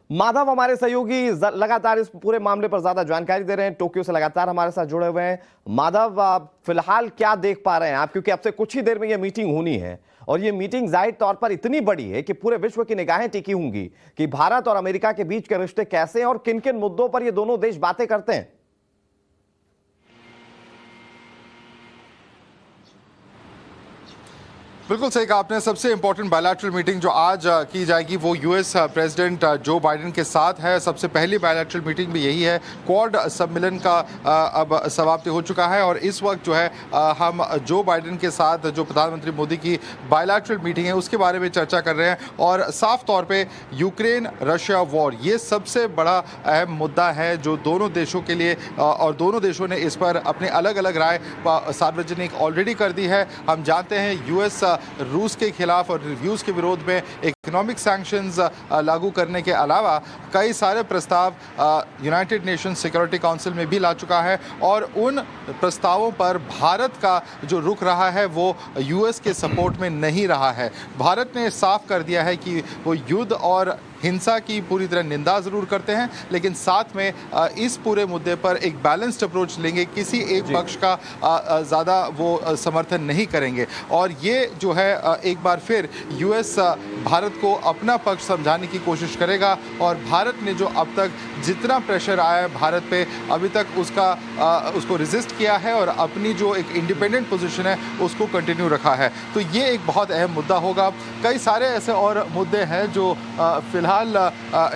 माधव हमारे सहयोगी लगातार इस पूरे मामले पर ज्यादा जानकारी दे रहे हैं, टोक्यो से लगातार हमारे साथ जुड़े हुए हैं। माधव, आप फिलहाल क्या देख पा रहे हैं आप, क्योंकि अब से कुछ ही देर में यह मीटिंग होनी है और ये मीटिंग जाहिर तौर पर इतनी बड़ी है कि पूरे विश्व की निगाहें टिकी होंगी कि भारत और अमेरिका के बीच के रिश्ते कैसे हैं और किन किन मुद्दों पर ये दोनों देश बातें करते हैं। बिल्कुल सही कहा आपने। सबसे इंपॉर्टेंट बायलैटरल मीटिंग जो आज की जाएगी वो यूएस प्रेसिडेंट जो बाइडेन के साथ है। सबसे पहली बायलैटरल मीटिंग भी यही है। क्वाड सम्मेलन का अब समाप्ति हो चुका है और इस वक्त जो है हम जो बाइडेन के साथ जो प्रधानमंत्री मोदी की बायलैटरल मीटिंग है उसके बारे में चर्चा कर रहे हैं। और साफ तौर पे यूक्रेन रशिया वॉर ये सबसे बड़ा अहम मुद्दा है जो दोनों देशों के लिए, और दोनों देशों ने इस पर अपनी अलग अलग राय सार्वजनिक ऑलरेडी कर दी है। हम जानते हैं यूएस रूस के खिलाफ और रिव्यूज के विरोध में इकोनॉमिक सैंक्शंस लागू करने के अलावा कई सारे प्रस्ताव यूनाइटेड नेशंस सिक्योरिटी काउंसिल में भी ला चुका है और उन प्रस्तावों पर भारत का जो रुख रहा है वो यूएस के सपोर्ट में नहीं रहा है। भारत ने साफ कर दिया है कि वो युद्ध और हिंसा की पूरी तरह निंदा ज़रूर करते हैं, लेकिन साथ में इस पूरे मुद्दे पर एक बैलेंस्ड अप्रोच लेंगे। किसी एक पक्ष का ज़्यादा वो समर्थन नहीं करेंगे। और ये जो है एक बार फिर यूएस भारत को अपना पक्ष समझाने की कोशिश करेगा और भारत ने जो अब तक जितना प्रेशर आया है भारत पे अभी तक उसको रेजिस्ट किया है और अपनी जो एक इंडिपेंडेंट पोजीशन है उसको कंटिन्यू रखा है। तो ये एक बहुत अहम मुद्दा होगा। कई सारे ऐसे और मुद्दे हैं जो फिलहाल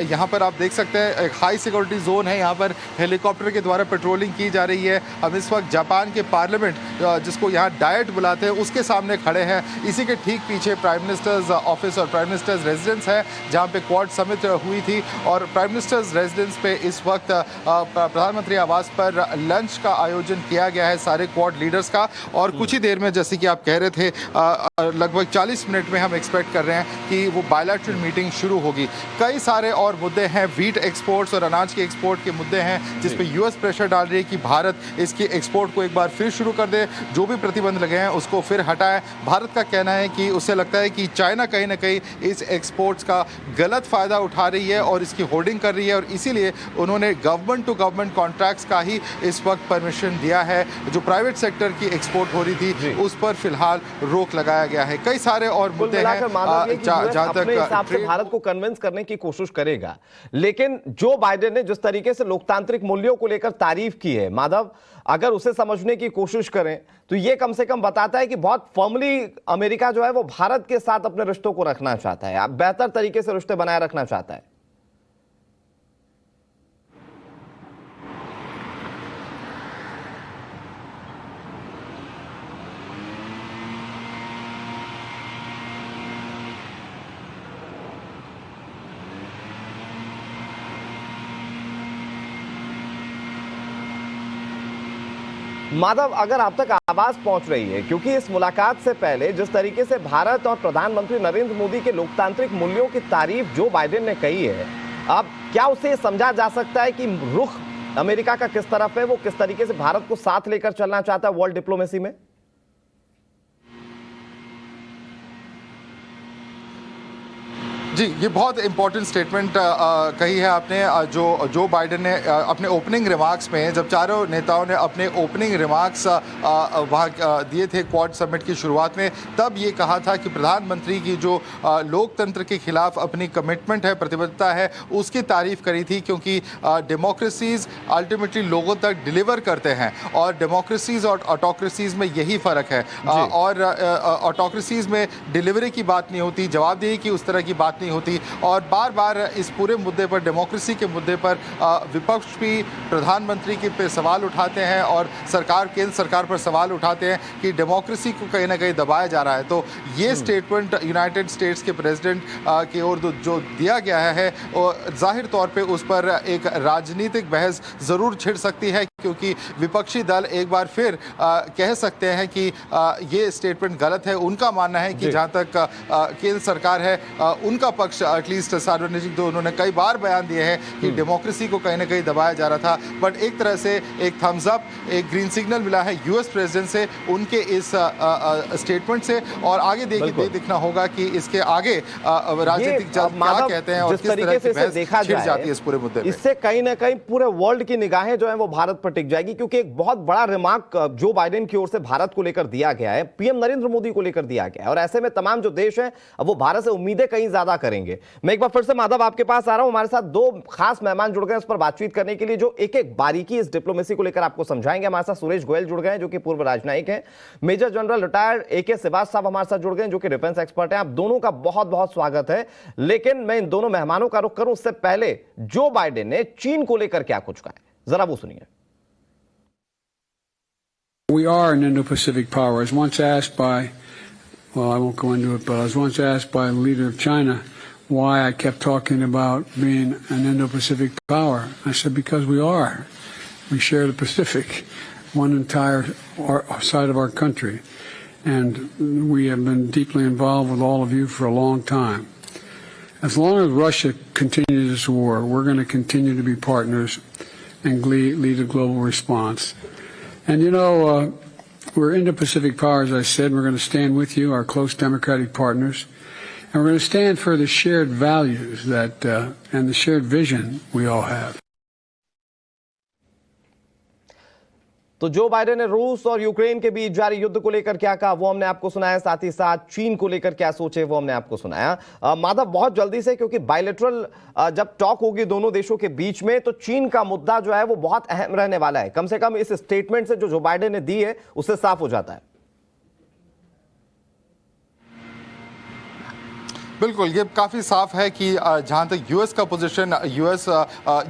यहाँ पर आप देख सकते हैं। एक हाई सिक्योरिटी जोन है, यहाँ पर हेलीकॉप्टर के द्वारा पेट्रोलिंग की जा रही है। हम इस वक्त जापान के पार्लियामेंट जिसको यहाँ डायट बुलाते हैं उसके सामने खड़े हैं। इसी के ठीक पीछे प्राइम मिनिस्टर्स ऑफिस और प्राइम मिनिस्टर्स रेजिडेंस है जहाँ पे क्वाड समिट हुई थी और प्राइम मिनिस्टर्स रेजिडेंस पे इस वक्त प्रधानमंत्री आवास पर लंच का आयोजन किया गया है सारे क्वाड लीडर्स का। और कुछ ही देर में, जैसे कि आप कह रहे थे, लगभग 40 मिनट में हम एक्सपेक्ट कर रहे हैं कि वो बायलैटरल मीटिंग शुरू होगी। कई सारे और मुद्दे हैं, वीट एक्सपोर्ट्स और अनाज के एक्सपोर्ट के मुद्दे हैं जिस पे यूएस प्रेशर डाल रही है कि भारत इसकी एक्सपोर्ट को एक बार फिर शुरू कर दे, जो भी प्रतिबंध लगे हैं उसको फिर हटाए। भारत का कहना है कि उसे लगता है कि चाइना कहीं ना कहीं इस एक्सपोर्ट्स का गलत फायदा उठा रही है और इसकी होर्डिंग कर रही है और इसीलिए उन्होंने गवर्नमेंट टू गवर्नमेंट कॉन्ट्रैक्ट्स का ही इस वक्त परमिशन दिया है। जो प्राइवेट सेक्टर की एक्सपोर्ट हो रही थी उस पर फिलहाल रोक लगाया गया है। कई सारे और मुद्दे हैं जहां तक भारत को कन्विंस करने की कोशिश करेगा। लेकिन जो बाइडेन ने जिस तरीके से लोकतांत्रिक मूल्यों को लेकर तारीफ की है, माधव, अगर उसे समझने की कोशिश करें तो ये कम से कम बताता है कि बहुत फर्मली अमेरिका जो है वो भारत के साथ अपने रिश्तों को रखना चाहता है, बेहतर तरीके से रिश्ते बनाए रखना चाहता है। माधव, अगर आप तक आवाज पहुंच रही है, क्योंकि इस मुलाकात से पहले जिस तरीके से भारत और प्रधानमंत्री नरेंद्र मोदी के लोकतांत्रिक मूल्यों की तारीफ जो बाइडेन ने कही है, अब क्या उसे समझा जा सकता है कि रुख अमेरिका का किस तरफ है, वो किस तरीके से भारत को साथ लेकर चलना चाहता है वर्ल्ड डिप्लोमेसी में? जी, ये बहुत इंपॉर्टेंट स्टेटमेंट कही है आपने। जो बाइडेन ने अपने ओपनिंग रिमार्क्स में, जब चारों नेताओं ने अपने ओपनिंग रिमार्क्स वहाँ दिए थे क्वाड समिट की शुरुआत में, तब ये कहा था कि प्रधानमंत्री की जो लोकतंत्र के खिलाफ अपनी कमिटमेंट है, प्रतिबद्धता है, उसकी तारीफ करी थी। क्योंकि डेमोक्रेसीज अल्टीमेटली लोगों तक डिलीवर करते हैं और डेमोक्रेसीज और ऑटोक्रेसीज में यही फ़र्क है। और ऑटोक्रेसीज में डिलीवरी की बात नहीं होती, जवाबदेही की उस तरह की बात नहीं होती और बार बार इस पूरे मुद्दे पर, डेमोक्रेसी के मुद्दे पर विपक्ष भी प्रधानमंत्री के पे सवाल उठाते हैं और केंद्र सरकार पर सवाल उठाते हैं कि डेमोक्रेसी को कहीं ना कहीं दबाया जा रहा है। तो ये स्टेटमेंट यूनाइटेड स्टेट्स के प्रेसिडेंट की ओर जो दिया गया है, जाहिर तौर पे उस पर एक राजनीतिक बहस ज़रूर छिड़ सकती है क्योंकि विपक्षी दल एक बार फिर कह सकते हैं कि ये स्टेटमेंट गलत है। उनका मानना है कि जहां तक केंद्र सरकार है उनका पक्ष एटलीस्ट सार्वजनिक तो उन्होंने कई बार बयान दिए हैं कि डेमोक्रेसी को कहीं ना कहीं दबाया जा रहा था, बट एक तरह से एक थम्स अप, एक ग्रीन सिग्नल मिला है यूएस प्रेसिडेंट से उनके इस स्टेटमेंट से। और आगे देखना होगा कि इसके आगे राजनीतिक जल क्या कहते हैं और किस तरह की बहस छिड़ जाती है इस पूरे मुद्दे पे। इससे कहीं ना कहीं पूरे वर्ल्ड की निगाहें जो है वो भारत पर टिक जाएगी, क्योंकि एक बहुत बड़ा रिमार्क जो बाइडेन की ओर से भारत को लेकर दिया गया है, पीएम नरेंद्र मोदी को लेकर दिया गया है, और ऐसे में तमाम जो देश हैं अब वो भारत से उम्मीदें कहीं ज्यादा करेंगे। मैं एक बार फिर से माधव आपके पास आ रहा हूं, हमारे साथ दो खास मेहमान जुड़ गए इस पर बातचीत करने के लिए, जो एक एक बारीकी इस डिप्लोमेसी को लेकर आपको समझाएंगे। हमारे साथ सुरेश गोयल जुड़ गए जो कि पूर्व राजनयिक हैं, major general retired AK Srivastava साहब हमारे साथ जुड़ गए जो कि डिफेंस एक्सपर्ट हैं। आप दोनों का बहुत बहुत स्वागत है। लेकिन मैं इन दोनों मेहमानों का रुख करूं उससे पहले जो बाइडेन ने चीन को लेकर क्या कुछ कहा है, जरा वो सुनिए। We are an Indo-Pacific power. I was once asked by, well, I won't go into it, but I was once asked by the leader of China why I kept talking about being an Indo-Pacific power. I said, because we are. We share the Pacific, one entire side of our country. And we have been deeply involved with all of you for a long time. As long as Russia continues this war, we're going to continue to be partners and lead a global response. And you know, we're Indo-Pacific power, as I said. We're going to stand with you, our close democratic partners, and we're going to stand for the shared values that and the shared vision we all have. तो Joe Biden ने रूस और Ukraine के बीच जारी युद्ध को लेकर क्या कहा वो हमने आपको सुनाया, साथ ही साथ चीन को लेकर क्या सोचे वो हमने आपको सुनाया। माधव, बहुत जल्दी से, क्योंकि बायलैटरल जब टॉक होगी दोनों देशों के बीच में तो चीन का मुद्दा जो है वो बहुत अहम रहने वाला है। कम से कम इस स्टेटमेंट से जो बाइडेन ने दी है उससे साफ हो जाता है। बिल्कुल, ये काफ़ी साफ है कि जहाँ तक यूएस का पोजीशन, यूएस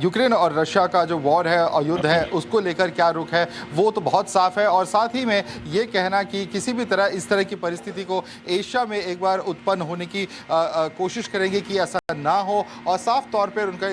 यूक्रेन और रशिया का जो वॉर है और युद्ध है उसको लेकर क्या रुख है वो तो बहुत साफ है। और साथ ही में ये कहना कि किसी भी तरह इस तरह की परिस्थिति को एशिया में एक बार उत्पन्न होने की कोशिश करेंगे कि ऐसा ना हो। और साफ तौर पर उनका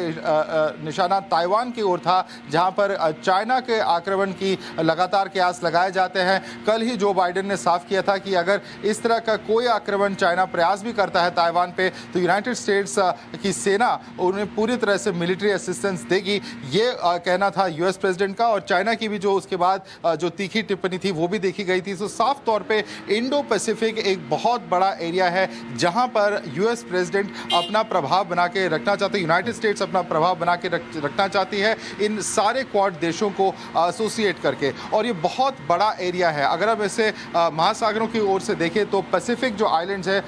निशाना ताइवान की ओर था, जहाँ पर चाइना के आक्रमण की लगातार कयास लगाए जाते हैं। कल ही जो बाइडेन ने साफ किया था कि अगर इस तरह का कोई आक्रमण चाइना प्रयास भी करता है ताइवान पे तो यूनाइटेड स्टेट्स की सेना उन्हें पूरी तरह से मिलिट्री असिस्टेंस देगी, ये कहना था यूएस प्रेसिडेंट का। और चाइना की भी जो उसके बाद जो तीखी टिप्पणी थी वो भी देखी गई थी। तो साफ तौर पे इंडो पैसिफिक एक बहुत बड़ा एरिया है जहां पर यूएस प्रेसिडेंट अपना प्रभाव बना के रखना चाहते हैं, यूनाइटेड स्टेट्स अपना प्रभाव बना के रखना चाहती है इन सारे क्वाड देशों को एसोसिएट करके। और ये बहुत बड़ा एरिया है। अगर हम इसे महासागरों की ओर से देखें तो पैसिफिक जो आइलैंड्स है,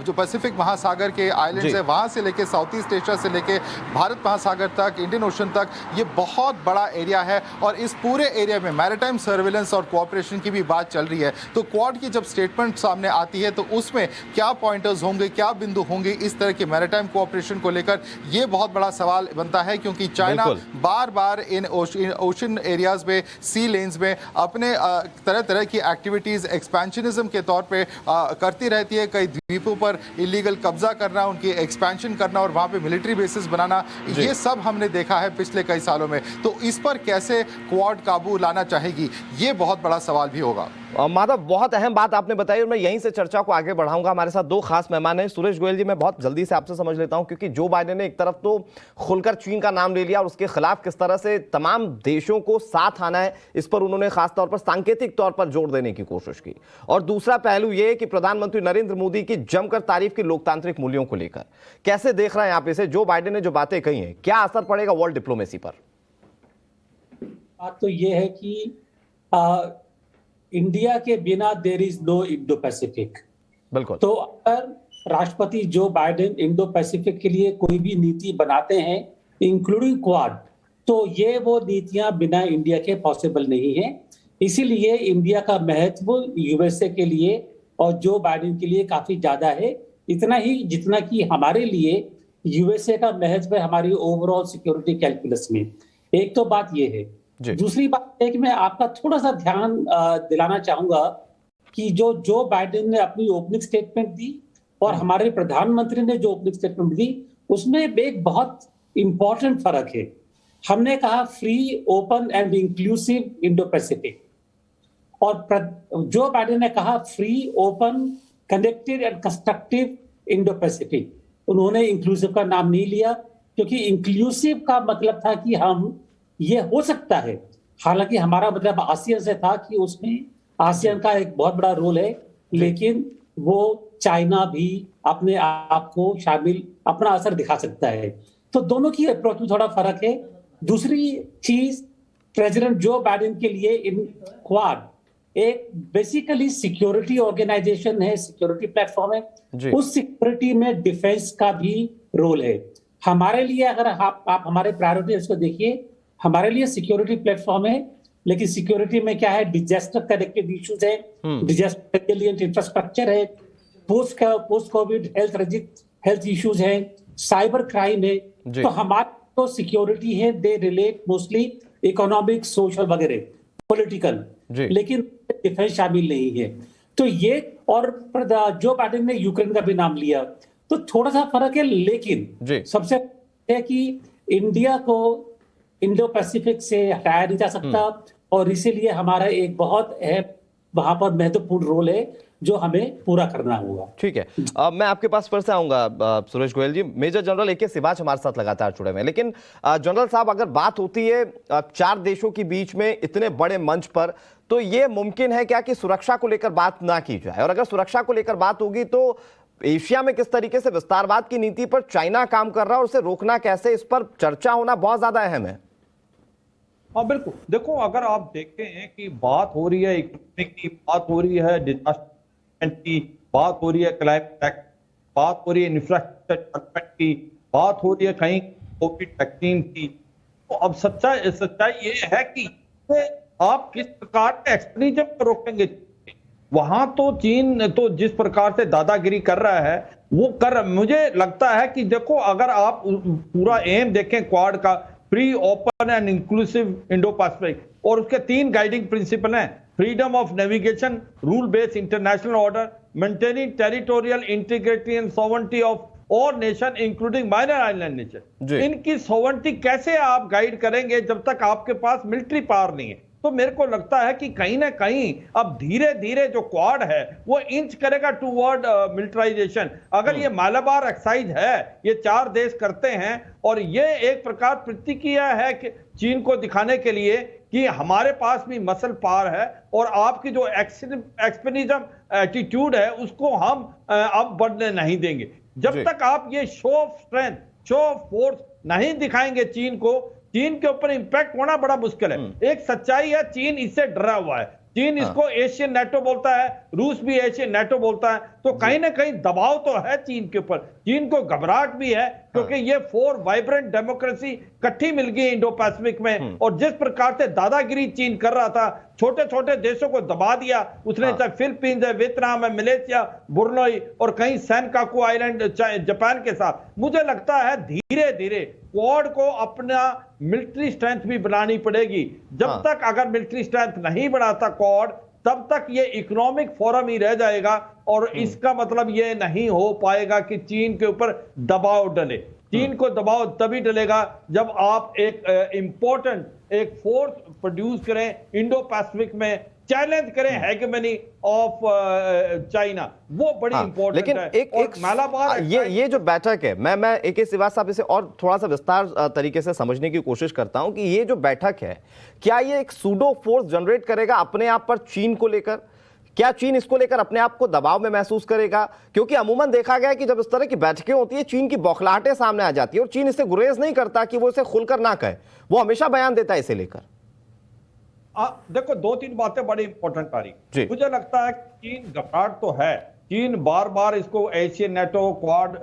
जो पैसिफिक महासागर के आइलैंड्स है, वहां से लेके साउथ ईस्ट एशिया से लेके भारत महासागर तक, इंडियन ओशन तक, ये बहुत बड़ा एरिया है। और इस पूरे एरिया में मैरिटाइम सर्विलेंस और कोऑपरेशन की भी बात चल रही है। तो क्वाड की जब स्टेटमेंट सामने आती है तो उसमें क्या पॉइंटर्स होंगे, क्या बिंदु होंगे इस तरह के मैरिटाइम कोऑपरेशन को लेकर, ये बहुत बड़ा सवाल बनता है। क्योंकि China bar bar in ocean areas में, सी लेन्स में अपने तरह तरह की एक्टिविटीज एक्सपेंशनिज्म के तौर पे करती रहती है। कई द्वीपों पर इलीगल कब्जा करना, उनकी एक्सपेंशन करना और वहां पे मिलिट्री बेसिस बनाना, ये सब हमने देखा है पिछले कई सालों में। तो इस पर कैसे क्वाड काबू लाना चाहेगी, ये बहुत बड़ा सवाल भी होगा। माधव, बहुत अहम बात आपने बताई और मैं यहीं से चर्चा को आगे बढ़ाऊंगा। हमारे साथ दो खास मेहमान हैं। सुरेश गोयल जी, मैं बहुत जल्दी से आपसे समझ लेता हूं, क्योंकि जो बाइडेन ने एक तरफ तो खुलकर चीन का नाम ले लिया और उसके खिलाफ किस तरह से तमाम देशों को साथ आना है, इस पर उन्होंने खासतौर पर सांकेतिक तौर पर जोर देने की कोशिश की। और दूसरा पहलू यह कि प्रधानमंत्री नरेंद्र मोदी की जमकर तारीफ की लोकतांत्रिक मूल्यों को लेकर कैसे देख रहे हैं आप इसे? जो बाइडेन ने जो बातें कही हैं, क्या असर पड़ेगा वर्ल्ड डिप्लोमेसी पर? बात तो यह है कि इंडिया के बिना there is no Indo Pacific. बिल्कुल। तो अगर राष्ट्रपति जो बाइडेन इंडो पैसिफिक के लिए कोई भी नीति बनाते हैं इंक्लूडिंग क्वाड, तो ये वो नीतियां बिना इंडिया के पॉसिबल नहीं है। इसीलिए इंडिया का महत्व यूएसए के लिए और जो बाइडेन के लिए काफी ज्यादा है, इतना ही जितना कि हमारे लिए यूएसए का महत्व है हमारी ओवरऑल सिक्योरिटी कैलकुलस में। एक तो बात ये है। दूसरी बात है कि मैं आपका थोड़ा सा ध्यान दिलाना चाहूंगा कि जो बाइडेन ने अपनी ओपनिंग स्टेटमेंट दी और हमारे प्रधानमंत्री ने जो ओपनिंग स्टेटमेंट दी, उसमें एक बहुत इंपॉर्टेंट फर्क है। हमने कहा free, open and inclusive Indo Pacific, और जो बाइडेन ने कहा free, open, connected and constructive Indo Pacific. उन्होंने इंक्लूसिव का नाम नहीं लिया, क्योंकि इंक्लूसिव का मतलब था कि हम, ये हो सकता है, हालांकि हमारा मतलब आसियान से था कि उसमें आसियान का एक बहुत बड़ा रोल है, लेकिन वो चाइना भी अपने आप को शामिल, अपना असर दिखा सकता है। तो दोनों की अप्रोच में थोड़ा फर्क है। दूसरी चीज, प्रेसिडेंट जो बाइडेन के लिए इन क्वाड एक बेसिकली सिक्योरिटी ऑर्गेनाइजेशन है, सिक्योरिटी प्लेटफॉर्म है। उस सिक्योरिटी में डिफेंस का भी रोल है। हमारे लिए, अगर आप हमारे प्रायोरिटीज को देखिए, हमारे लिए सिक्योरिटी प्लेटफॉर्म है, लेकिन सिक्योरिटी में क्या है, डिजास्टर कनेक्टेड इश्यूज है, डिजास्टर रेजिलिएंट इंफ्रास्ट्रक्चर है, पोस्ट कोविड हेल्थ इश्यूज है, साइबर क्राइम है। तो हमारे तो सिक्योरिटी है, they relate mostly economic, social वगैरह, पॉलिटिकल, लेकिन डिफेंस शामिल नहीं है। तो ये, और जो बाइडेन ने यूक्रेन का भी नाम लिया, तो थोड़ा सा फर्क है, लेकिन सबसे है कि इंडिया को इंडो पैसिफिक से हटाया नहीं जा सकता, और इसीलिए हमारा एक बहुत वहां पर महत्वपूर्ण रोल है जो हमें पूरा करना होगा। ठीक है, मैं आपके पास फिर से आऊंगा सुरेश गोयल जी। मेजर जनरल ए के सिवाच हमारे साथ लगातार जुड़े हुए हैं, लेकिन जनरल साहब, अगर बात होती है 4 देशों के बीच में इतने बड़े मंच पर, तो ये मुमकिन है क्या कि सुरक्षा को लेकर बात ना की जाए? और अगर सुरक्षा को लेकर बात होगी तो एशिया में किस तरीके से विस्तारवाद की नीति पर चाइना काम कर रहा है और उसे रोकना कैसे, इस पर चर्चा होना बहुत ज्यादा अहम है। हाँ बिल्कुल, देखो अगर आप देखते हैं कि बात हो रही है इकोनॉमिक की, बात हो रही है डिजास्टर की, बात हो रही है क्लाइमेट, बात हो रही है इंफ्रास्ट्रक्चर डेवलपमेंट की, बात हो रही है कहीं कोविड वैक्सीन की, तो अब सच्चाई ये है कि आप किस प्रकार के एक्सपेंडिचर को रोकेंगे। वहां तो चीन तो जिस प्रकार से दादागिरी कर रहा है वो कर, मुझे लगता है कि देखो अगर आप पूरा एम देखें क्वाड का, free, open and inclusive Indo Pacific, और उसके 3 गाइडिंग प्रिंसिपल हैं, freedom of navigation, rule based international order, maintaining territorial integrity and sovereignty of all nation including minor island nation. इनकी सॉवरेनिटी कैसे आप गाइड करेंगे जब तक आपके पास मिलिट्री पावर नहीं है? तो मेरे को लगता है कि कहीं ना कहीं अब धीरे धीरे जो क्वाड है वो इंच करेगा टूवर्ड मिलिटराइजेशन। अगर ये मालाबार एक्सरसाइज है, ये 4 देश करते हैं, और ये एक प्रकार प्रतिक्रिया है कि चीन को दिखाने के लिए कि हमारे पास भी मसल पावर है, और आपकी जो एक्सपेनिज्म एटीट्यूड है उसको हम अब बढ़ने नहीं देंगे। जब तक आप ये show off strength, show off force नहीं दिखाएंगे चीन को, चीन के ऊपर इंपैक्ट होना बड़ा मुश्किल है। एक सच्चाई है, चीन इससे डरा हुआ है। चीन इसको एशियन नेटो बोलता है, रूस भी एशियन नेटो बोलता है, तो कहीं ना कहीं दबाव तो है चीन के ऊपर। चीन को घबराहट भी है, क्योंकि ये 4 वाइब्रेंट डेमोक्रेसी इकट्ठी मिल गई इंडो पैसिफिक में, और जिस प्रकार से दादागिरी चीन कर रहा था, छोटे छोटे देशों को दबा दिया उसने, चाहे फिलीपींस है, वियतनाम है, मलेशिया, बुर्नोई, और कहीं सैनकाकू आइलैंड जापान के साथ। मुझे लगता है धीरे धीरे क्वाड को अपना मिलिट्री स्ट्रेंथ भी बनानी पड़ेगी। जब तक अगर मिलिट्री स्ट्रेंथ नहीं बढ़ाता क्वाड, तब तक ये इकोनॉमिक फोरम ही रह जाएगा, और इसका मतलब ये नहीं हो पाएगा कि चीन के ऊपर दबाव डले। चीन को दबाव तभी डलेगा जब आप एक इंपॉर्टेंट एक फोर्स प्रोड्यूस करें इंडो पैसिफिक में, चैलेंज करें हेगेमनी ऑफ चाइना, वो बड़ी इंपॉर्टेंट लेकिन है। एक मालाबार ये जो बैठक है, मैं ए.के. सिवाच साहब इसे और थोड़ा सा विस्तार तरीके से समझने की कोशिश करता हूं कि ये जो बैठक है, क्या ये एक सूडो फोर्स जनरेट करेगा अपने आप पर चीन को लेकर? क्या चीन इसको लेकर अपने आप को दबाव में महसूस करेगा? क्योंकि अमूमन देखा गया कि जब इस तरह की बैठकें होती है, चीन की बौखलाहटें सामने आ जाती है, और चीन इससे गुरेज नहीं करता कि वो इसे खुलकर ना कहे, वो हमेशा बयान देता है इसे लेकर। देखो 2-3 बातें बड़ी इंपॉर्टेंट आ रही। मुझे लगता है कि चीन घबराहट तो है, चीन बार बार इसको एशियन नेटो क्वाड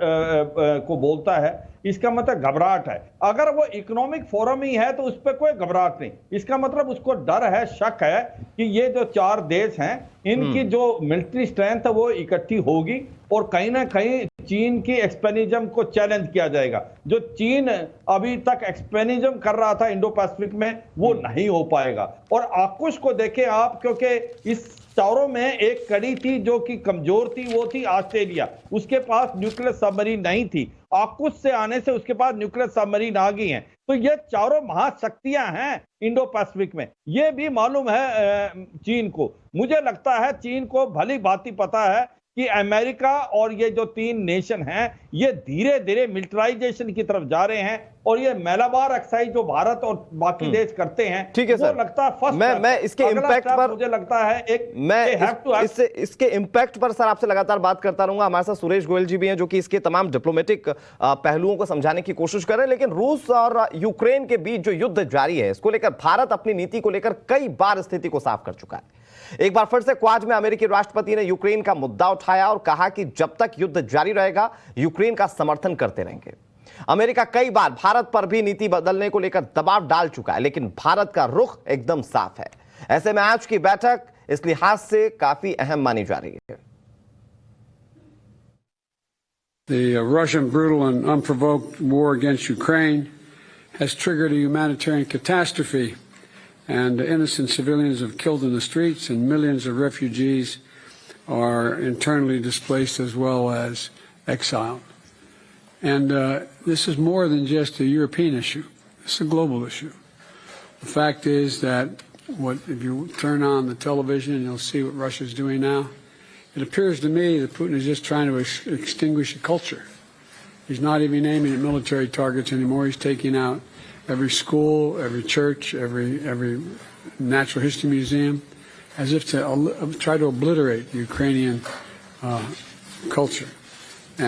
को बोलता है, इसका मतलब घबराहट है। अगर वो इकोनॉमिक फोरम ही है तो उस पर कोई घबराहट नहीं, इसका मतलब उसको डर है, शक है कि ये जो 4 देश हैं इनकी जो मिलिट्री स्ट्रेंथ है वो इकट्ठी होगी, और कहीं ना कहीं चीन की एक्सपेनिज्म को चैलेंज किया जाएगा। जो चीन अभी तक एक्सपेनिज्म कर रहा था इंडो पैसिफिक में, वो नहीं हो पाएगा। और आकुश को देखें आप, क्योंकि इस चारों में एक कड़ी थी जो कि कमजोर थी, वो थी ऑस्ट्रेलिया। उसके पास न्यूक्लियर सबमरीन नहीं थी, AUKUS से आने से उसके बाद न्यूक्लियर सबमरीन आ गई हैं। तो ये चारों महाशक्तियां हैं इंडो पैसिफिक में, ये भी मालूम है चीन को। मुझे लगता है चीन को भली भांति पता है कि अमेरिका और ये जो 3 नेशन हैं ये धीरे धीरे मिलिटराइजेशन की तरफ जा रहे हैं, और ये मलाबार एक्साइज जो भारत और बाकी देश करते हैं, ठीक है वो सर, लगता है फर्स्ट मैं इसके इम्पैक्ट पर, मुझे लगता है एक इसके इम्पैक्ट पर सर आपसे लगातार बात करता रहूंगा। हमारे साथ सुरेश गोयल जी भी हैं जो कि इसके तमाम डिप्लोमेटिक पहलुओं को समझाने की कोशिश कर रहे हैं। लेकिन रूस और यूक्रेन के बीच जो युद्ध जारी है, इसको लेकर भारत अपनी नीति को लेकर कई बार स्थिति को साफ कर चुका है। एक बार फिर से क्वाड में अमेरिकी राष्ट्रपति ने यूक्रेन का मुद्दा उठाया और कहा कि जब तक युद्ध जारी रहेगा यूक्रेन का समर्थन करते रहेंगे। अमेरिका कई बार भारत पर भी नीति बदलने को लेकर दबाव डाल चुका है, लेकिन भारत का रुख एकदम साफ है। ऐसे में आज की बैठक इस लिहाज से काफी अहम मानी जा रही है। The Russian brutal and unprovoked war against Ukraine has triggered a humanitarian catastrophe, and innocent civilians have killed in the streets, and millions of refugees are internally displaced as well as exiled. And this is more than just a European issue. It's a global issue. The fact is that if you turn on the television and you'll see what Russia's doing now, it appears to me that Putin is just trying to extinguish a culture. He's not even aiming at military targets anymore. He's taking out every school, every church, every natural history museum, as if to try to obliterate Ukrainian culture.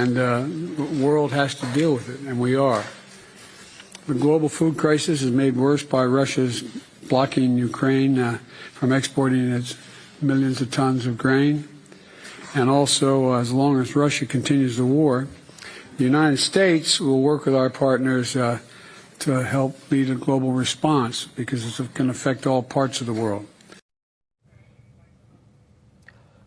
And the world has to deal with it, and we are. The global food crisis is made worse by Russia's blocking Ukraine from exporting its millions of tons of grain. And also, as long as Russia continues the war, the United States will work with our partners to help lead a global response, because it can affect all parts of the world.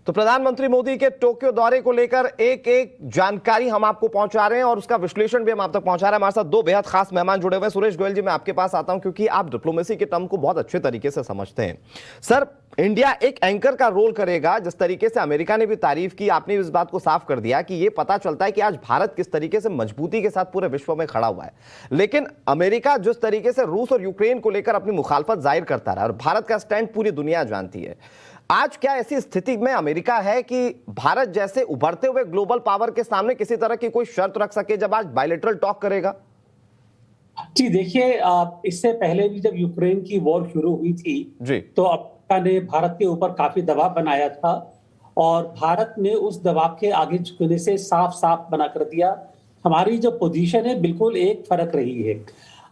तो प्रधानमंत्री मोदी के Tokyo दौरे को लेकर एक एक जानकारी हम आपको पहुंचा रहे हैं और उसका विश्लेषण भी हम आप तक पहुंचा रहे हैं। हमारे साथ 2 बेहद खास मेहमान जुड़े हुए हैं। सुरेश गोयल जी, मैं आपके पास आता हूं क्योंकि आप डिप्लोमेसी के टर्म को बहुत अच्छे तरीके से समझते हैं। सर, इंडिया एक एंकर का रोल करेगा, जिस तरीके से अमेरिका ने भी तारीफ की, आपने इस बात को साफ कर दिया कि यह पता चलता है कि आज भारत किस तरीके से मजबूती के साथ पूरे विश्व में खड़ा हुआ है। लेकिन अमेरिका जिस तरीके से रूस और यूक्रेन को लेकर अपनी मुखालफत जाहिर करता रहा और भारत का स्टैंड पूरी दुनिया जानती है, आज क्या ऐसी स्थिति में अमेरिका है कि भारत जैसे उभरते हुए ग्लोबल पावर के सामने किसी तरह की कोई शर्त रख सके जब आज बायलैटरल टॉक करेगा? जी देखिए, इससे पहले भी जब यूक्रेन की वॉर शुरू हुई थी जी, तो अमेरिका ने भारत के ऊपर काफी दबाव बनाया था, और भारत ने उस दबाव के आगे झुकने से साफ साफ मना कर दिया। हमारी जो पोजीशन है बिल्कुल एक फर्क रही है।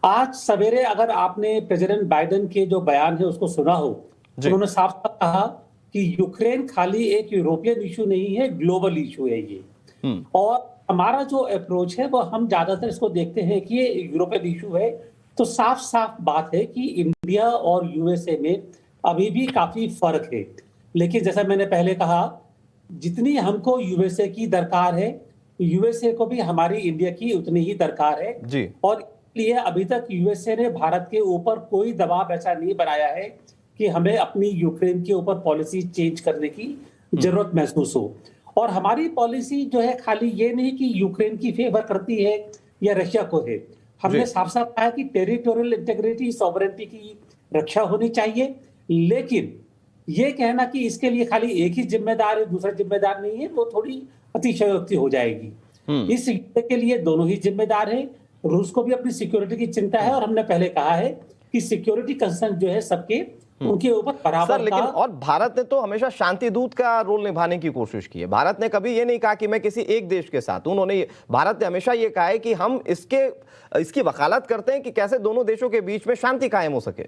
आज सवेरे अगर आपने प्रेसिडेंट बाइडेन के जो बयान है उसको सुना हो, तो उन्होंने साफ साफ कहा कि यूक्रेन खाली एक यूरोपियन इशू नहीं है, ग्लोबल इशू है ये। और हमारा जो अप्रोच है वो हम ज्यादातर इसको देखते हैं कि ये यूरोपियन इशू है। तो साफ साफ बात है कि इंडिया और यूएसए में अभी भी काफी फर्क है। लेकिन जैसा मैंने पहले कहा, जितनी हमको यूएसए की दरकार है, यूएसए को भी हमारी इंडिया की उतनी ही दरकार है जी। और इसलिए अभी तक यूएसए ने भारत के ऊपर कोई दबाव ऐसा नहीं बनाया है कि हमें अपनी यूक्रेन के ऊपर पॉलिसी चेंज करने की जरूरत महसूस हो। और हमारी पॉलिसी जो है खाली ये नहीं कि यूक्रेन की फेवर करती है या रशिया को है। हमने साफ साफ कहा कि टेरिटोरियल इंटीग्रिटी, सॉवरेनिटी की रक्षा होनी चाहिए। लेकिन ये कहना कि इसके लिए खाली एक ही जिम्मेदार है, दूसरा जिम्मेदार नहीं है, वो थोड़ी अतिशयोक्ति हो जाएगी। इस युद्ध के लिए दोनों ही जिम्मेदार है। रूस को भी अपनी सिक्योरिटी की चिंता है, और हमने पहले कहा है कि सिक्योरिटी कंसर्न जो है सबके उनके ऊपर बराबर। लेकिन और भारत ने तो हमेशा शांति दूत का रोल निभाने की कोशिश की है। भारत ने कभी ये नहीं कहा कि मैं किसी एक देश के साथ, भारत ने हमेशा ये कहा है कि हम इसकी वकालत करते हैं कि कैसे दोनों देशों के बीच में शांति कायम हो सके।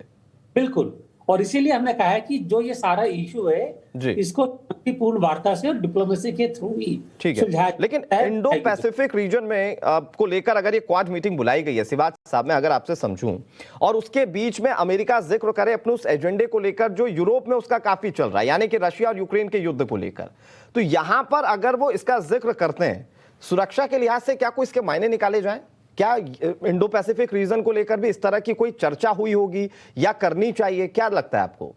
बिल्कुल, और इसीलिए हमने कहा है कि जो ये सारा इशू है इसको शांतिपूर्ण वार्ता से और डिप्लोमेसी के थ्रू ही सुलझाया। लेकिन इंडो पैसिफिक रीजन में को लेकर अगर ये क्वाड मीटिंग बुलाई गई है, सिवाच साहब, मैं अगर आपसे समझूं, और उसके बीच में अमेरिका जिक्र करे अपने उस एजेंडे को लेकर जो यूरोप में उसका काफी चल रहा है, यानी कि रशिया और यूक्रेन के युद्ध को लेकर, तो यहां पर अगर वो इसका जिक्र करते हैं, सुरक्षा के लिहाज से क्या कोई इसके मायने निकाले जाए? क्या इंडो पैसिफिक रीजन को लेकर भी इस तरह की कोई चर्चा हुई होगी या करनी चाहिए? क्या लगता है आपको?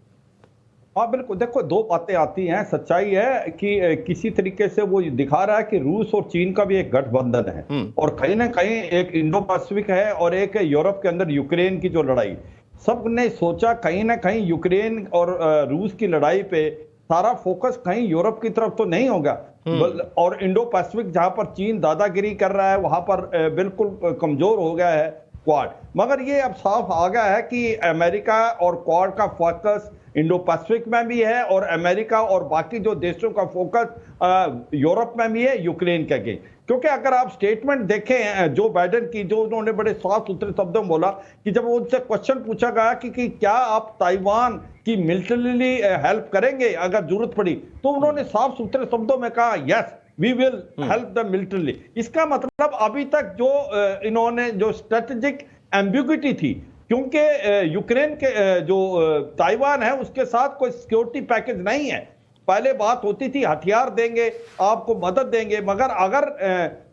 हाँ बिल्कुल, देखो दो बातें आती हैं। सच्चाई है कि किसी तरीके से वो दिखा रहा है कि रूस और चीन का भी एक गठबंधन है, और कहीं ना कहीं एक इंडो पैसिफिक है और एक यूरोप के अंदर यूक्रेन की जो लड़ाई। सब ने सोचा कहीं ना कहीं यूक्रेन और रूस की लड़ाई पे सारा फोकस कहीं यूरोप की तरफ तो नहीं होगा, और इंडो पैसिफिक जहां पर चीन दादागिरी कर रहा है वहां पर बिल्कुल कमजोर हो गया है क्वाड। मगर ये अब साफ आ गया है कि अमेरिका और क्वाड का फोकस इंडो पैसिफिक में भी है, और अमेरिका और बाकी जो देशों का फोकस यूरोप में भी है, यूक्रेन के आगे। क्योंकि अगर आप स्टेटमेंट देखें जो बाइडेन की, जो उन्होंने बड़े साफ सुथरे शब्दों में बोला कि जब उनसे क्वेश्चन पूछा गया कि क्या आप ताइवान की मिलिटरीली हेल्प करेंगे अगर जरूरत पड़ी, तो उन्होंने साफ सुथरे शब्दों में कहा yes we will help the militarily. इसका मतलब अभी तक जो इन्होंने जो स्ट्रेटेजिक एम्बिग्युइटी थी, क्योंकि यूक्रेन के जो ताइवान है उसके साथ कोई सिक्योरिटी पैकेज नहीं है। पहले बात होती थी हथियार देंगे, आपको मदद देंगे, मगर अगर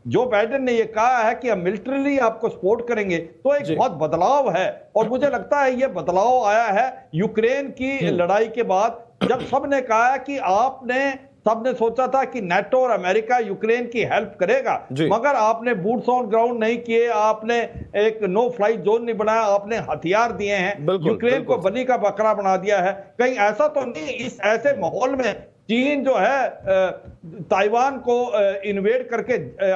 जो बाइडेन ने ये कहा है कि हम मिलिट्रीली आपको सपोर्ट करेंगे, तो एक बहुत बदलाव है। और मुझे लगता है ये बदलाव आया है यूक्रेन की लड़ाई के बाद, जब सबने कहा है कि सबने सोचा था कि नाटो और अमेरिका यूक्रेन की हेल्प करेगा, मगर आपने बूट्स ऑन ग्राउंड नहीं किए, आपने एक नो फ्लाई जोन नहीं बनाया, आपने हथियार दिए हैं, यूक्रेन को बलि का बकरा बना दिया है। कहीं ऐसा तो नहीं इस ऐसे माहौल में चीन जो है ताइवान को इन्वेड करके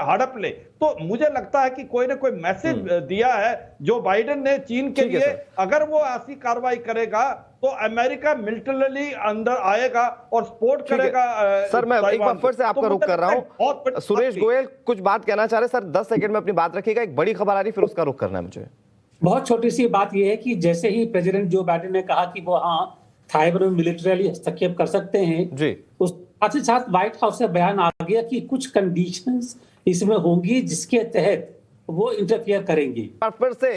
हड़प ले? तो मुझे लगता है कि कोई ना कोई मैसेज दिया है जो बाइडेन ने चीन के लिए। अगर वो ऐसी कार्रवाई करेगा तो अमेरिका मिलिटरीली अंदर आएगा और सपोर्ट करेगा। सर मैं एक बार फिर से आपका रुख कर रहा हूं। सुरेश गोयल कुछ बात कहना चाह रहे सर, 10 सेकंड में अपनी बात रखिएगा। एक बड़ी खबर आ रही, फिर उसका रुख करना है मुझे। बहुत छोटी सी बात यह है कि जैसे ही प्रेसिडेंट जो बाइडेन ने कहा कि वो ताइवान में मिलिट्रीली हस्तक्षेप कर सकते हैं जी, उस साथ ही साथ व्हाइट हाउस से बयान आ गया कि कुछ कंडीशंस इसमें होंगी जिसके तहत वो इंटरफियर करेंगी। फिर से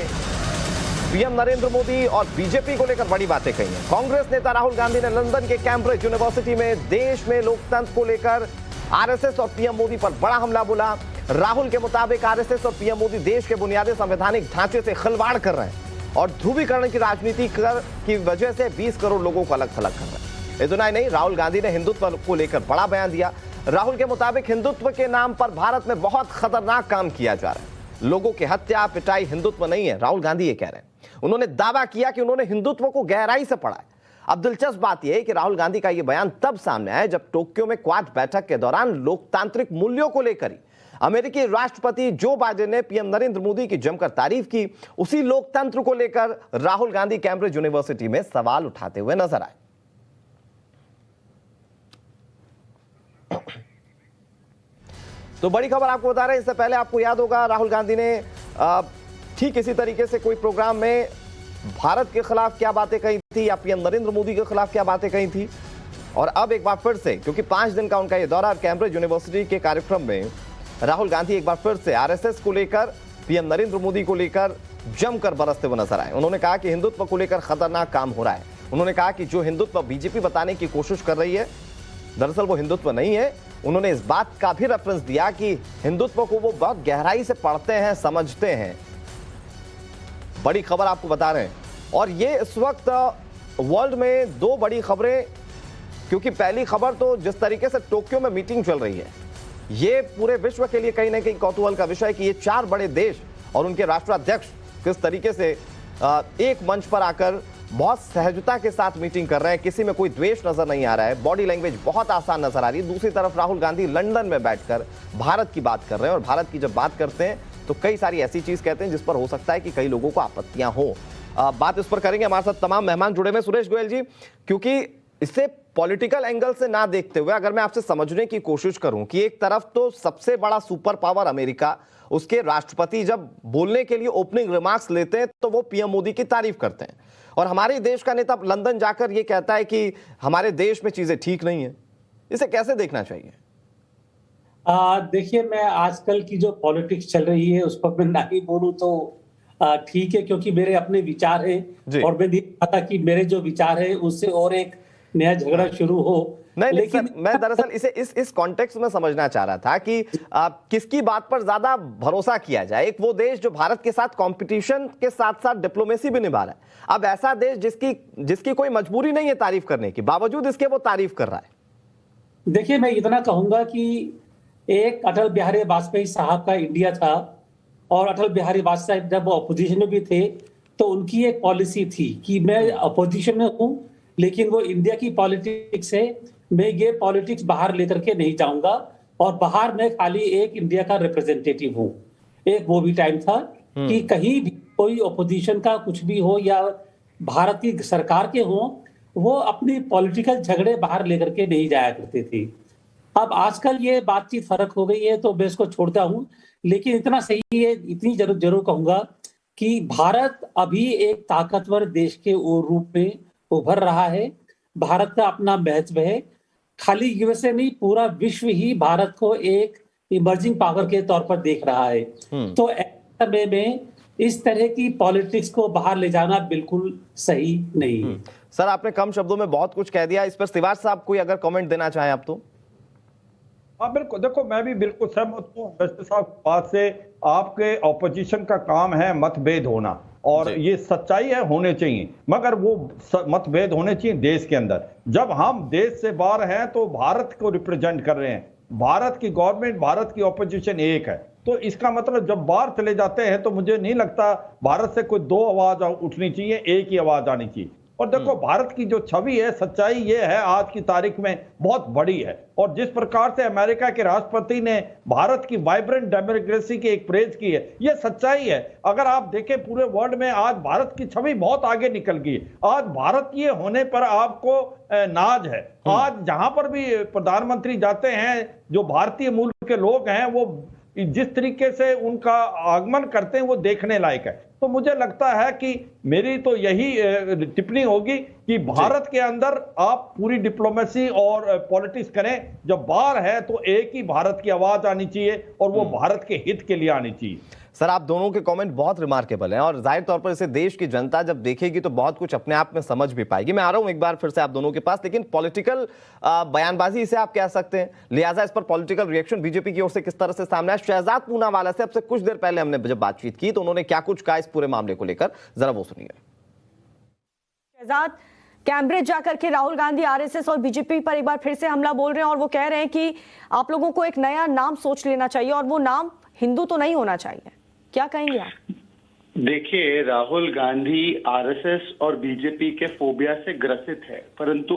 पीएम नरेंद्र मोदी और बीजेपी को लेकर बड़ी बातें कही हैं। कांग्रेस नेता राहुल गांधी ने लंदन के कैम्ब्रिज यूनिवर्सिटी में देश में लोकतंत्र को लेकर आरएसएस और पीएम मोदी पर बड़ा हमला बोला। राहुल के मुताबिक आरएसएस और पीएम मोदी देश के बुनियादी संवैधानिक ढांचे से खिलवाड़ कर रहे हैं और ध्रुवीकरण की राजनीति की वजह से 20 करोड़ लोगों को अलग थलग कर रहे हैं। इतना ही नहीं, राहुल गांधी ने हिंदुत्व को लेकर बड़ा बयान दिया। राहुल के मुताबिक हिंदुत्व के नाम पर भारत में बहुत खतरनाक काम किया जा रहा है। लोगों की हत्या पिटाई हिंदुत्व नहीं है, राहुल गांधी ये कह रहे हैं। उन्होंने दावा किया कि उन्होंने हिंदुत्व को गहराई से पढ़ा है। अब दिलचस्प बात यह है कि राहुल गांधी का यह बयान तब सामने आया जब टोक्यो में क्वाड बैठक के दौरान लोकतांत्रिक मूल्यों को लेकर ही अमेरिकी राष्ट्रपति जो बाइडेन ने पीएम नरेंद्र मोदी की जमकर तारीफ की। उसी लोकतंत्र को लेकर राहुल गांधी कैम्ब्रिज यूनिवर्सिटी में सवाल उठाते हुए नजर आए। तो बड़ी खबर आपको बता रहे हैं। इससे पहले आपको याद होगा राहुल गांधी ने ठीक इसी तरीके से कोई प्रोग्राम में भारत के खिलाफ क्या बातें कही थी या पीएम नरेंद्र मोदी के खिलाफ क्या बातें कही थी। और अब एक बार फिर से, क्योंकि 5 दिन का उनका यह दौरा, कैम्ब्रिज यूनिवर्सिटी के कार्यक्रम में राहुल गांधी एक बार फिर से आरएसएस को लेकर, पीएम नरेंद्र मोदी को लेकर जमकर बरसते हुए नजर आए। उन्होंने कहा कि हिंदुत्व को लेकर खतरनाक काम हो रहा है। उन्होंने कहा कि जो हिंदुत्व बीजेपी बताने की कोशिश कर रही है, दरअसल वो हिंदुत्व नहीं है। उन्होंने इस बात का भी रेफरेंस दिया कि हिंदुत्व को वो बहुत गहराई से पढ़ते हैं, समझते हैं। बड़ी खबर आपको बता रहे हैं। और ये इस वक्त वर्ल्ड में 2 बड़ी खबरें, क्योंकि पहली खबर तो जिस तरीके से टोक्यो में मीटिंग चल रही है, ये पूरे विश्व के लिए कहीं ना कहीं कौतूहल का विषय है कि ये 4 बड़े देश और उनके राष्ट्राध्यक्ष किस तरीके से एक मंच पर आकर बहुत सहजता के साथ मीटिंग कर रहे हैं। किसी में कोई द्वेष नजर नहीं आ रहा है, बॉडी लैंग्वेज बहुत आसान नजर आ रही है। दूसरी तरफ राहुल गांधी लंदन में बैठकर भारत की बात कर रहे हैं, और भारत की जब बात करते हैं तो कई सारी ऐसी चीज कहते हैं जिस पर हो सकता है कि कई लोगों को आपत्तियां हो। बात इस पर करेंगे, हमारे साथ तमाम मेहमान जुड़े हुए। सुरेश गोयल जी, क्योंकि इसे पॉलिटिकल एंगल से ना देखते हुए अगर मैं आपसे समझने की कोशिश करूं कि एक तरफ तो सबसे बड़ा सुपर पावर अमेरिका, उसके राष्ट्रपति जब बोलने के लिए ओपनिंग रिमार्क्स लेते हैं तो वो पीएम मोदी की तारीफ करते हैं, और हमारे देश का नेता लंदन जाकर ये कहता है कि हमारे देश में चीजें ठीक नहीं है। इसे कैसे देखना चाहिए? देखिए, मैं आजकल की जो पॉलिटिक्स चल रही है उस पर मैं ना ही बोलूं तो ठीक है, क्योंकि मेरे अपने विचार हैं और मैं नहीं चाहता कि मेरे जो विचार है उससे और एक नया झगड़ा शुरू हो। नहीं लेकिन सर, मैं दरअसल इसे इस कॉन्टेक्स्ट में समझना चाह रहा था कि किसकी बात पर ज्यादा भरोसा किया जाए। एक वो देश जो भारत के साथ कंपटीशन के साथ साथ डिप्लोमेसी भी निभा रहा है, अब ऐसा देश जिसकी कोई मजबूरी नहीं है तारीफ करने की, बावजूद इसके वो तारीफ कर रहा है। देखिए, मैं इतना कहूंगा कि एक अटल बिहारी वाजपेयी साहब का इंडिया था, और अटल बिहारी वाजपेयी जब वो अपोजिशन में भी थे तो उनकी एक पॉलिसी थी कि मैं अपोजिशन में हूं, लेकिन वो इंडिया की पॉलिटिक्स है, मैं ये पॉलिटिक्स बाहर लेकर के नहीं जाऊंगा, और बाहर मैं खाली एक इंडिया का रिप्रेजेंटेटिव हूं। एक वो भी टाइम था कि कहीं भी कोई अपोजिशन का कुछ भी हो या भारत की सरकार के हो, वो अपनी पॉलिटिकल झगड़े बाहर लेकर के नहीं जाया करते थे। अब आजकल ये बातचीत फर्क हो गई है, तो मैं इसको छोड़ता हूं। लेकिन इतना सही है, इतनी जरूर कहूंगा कि भारत अभी एक ताकतवर देश के रूप में उभर रहा है। भारत का अपना महत्व है, खाली यूएसए नहीं, पूरा विश्व ही भारत को एक इमर्जिंग पावर के तौर पर देख रहा है। तो ऐसे समय में इस तरह की पॉलिटिक्स को बाहर ले जाना बिल्कुल सही नहीं है। सर, आपने कम शब्दों में बहुत कुछ कह दिया, इस पर तिवारी साहब कोई अगर कमेंट देना चाहें आप तो। हाँ बिल्कुल, देखो मैं भी बिल्कुल सहमत हूँ मिस्टर साहब बात से। आपके ऑपोजिशन का काम है मतभेद होना, और ये सच्चाई है, होने चाहिए, मगर वो मतभेद होने चाहिए देश के अंदर। जब हम देश से बाहर हैं तो भारत को रिप्रेजेंट कर रहे हैं, भारत की गवर्नमेंट, भारत की ऑपोजिशन एक है, तो इसका मतलब जब बाहर चले जाते हैं तो मुझे नहीं लगता भारत से कोई दो आवाज उठनी चाहिए, एक ही आवाज आनी चाहिए। और देखो भारत की जो छवि है, सच्चाई ये है आज की तारीख में बहुत बड़ी है, और जिस प्रकार से अमेरिका के राष्ट्रपति ने भारत की वाइब्रेंट डेमोक्रेसी की एक प्रेज की है, ये सच्चाई है। अगर आप देखें पूरे वर्ल्ड में आज भारत की छवि बहुत आगे निकल गई। आज भारतीय होने पर आपको नाज है। आज जहां पर भी प्रधानमंत्री जाते हैं, जो भारतीय मूल के लोग हैं, वो जिस तरीके से उनका आगमन करते हैं वो देखने लायक है। तो मुझे लगता है कि मेरी तो यही टिप्पणी होगी कि भारत के अंदर आप पूरी डिप्लोमेसी और पॉलिटिक्स करें, जब बाहर है तो एक ही भारत की आवाज आनी चाहिए, और वो भारत के हित के लिए आनी चाहिए। सर, आप दोनों के कमेंट बहुत रिमार्केबल हैं, और जाहिर तौर पर इसे देश की जनता जब देखेगी तो बहुत कुछ अपने आप में समझ भी पाएगी। मैं आ रहा हूं एक बार फिर से आप दोनों के पास, लेकिन पॉलिटिकल बयानबाजी इसे आप कह सकते हैं, लिहाजा इस पर पॉलिटिकल रिएक्शन बीजेपी की ओर से किस तरह से सामने आया। शहजाद पूनावाला से अब से कुछ देर पहले हमने जब बातचीत की तो उन्होंने क्या कुछ कहा इस पूरे मामले को लेकर, जरा वो सुनिए। शहजाद, कैम्ब्रिज जाकर के राहुल गांधी आरएसएस और बीजेपी पर एक बार फिर से हमला बोल रहे हैं, और वो कह रहे हैं कि आप लोगों को एक नया नाम सोच लेना चाहिए, और वो नाम हिंदू तो नहीं होना चाहिए। क्या कहेंगे आप? देखिए, राहुल गांधी आरएसएस और बीजेपी के फोबिया से ग्रसित है, परंतु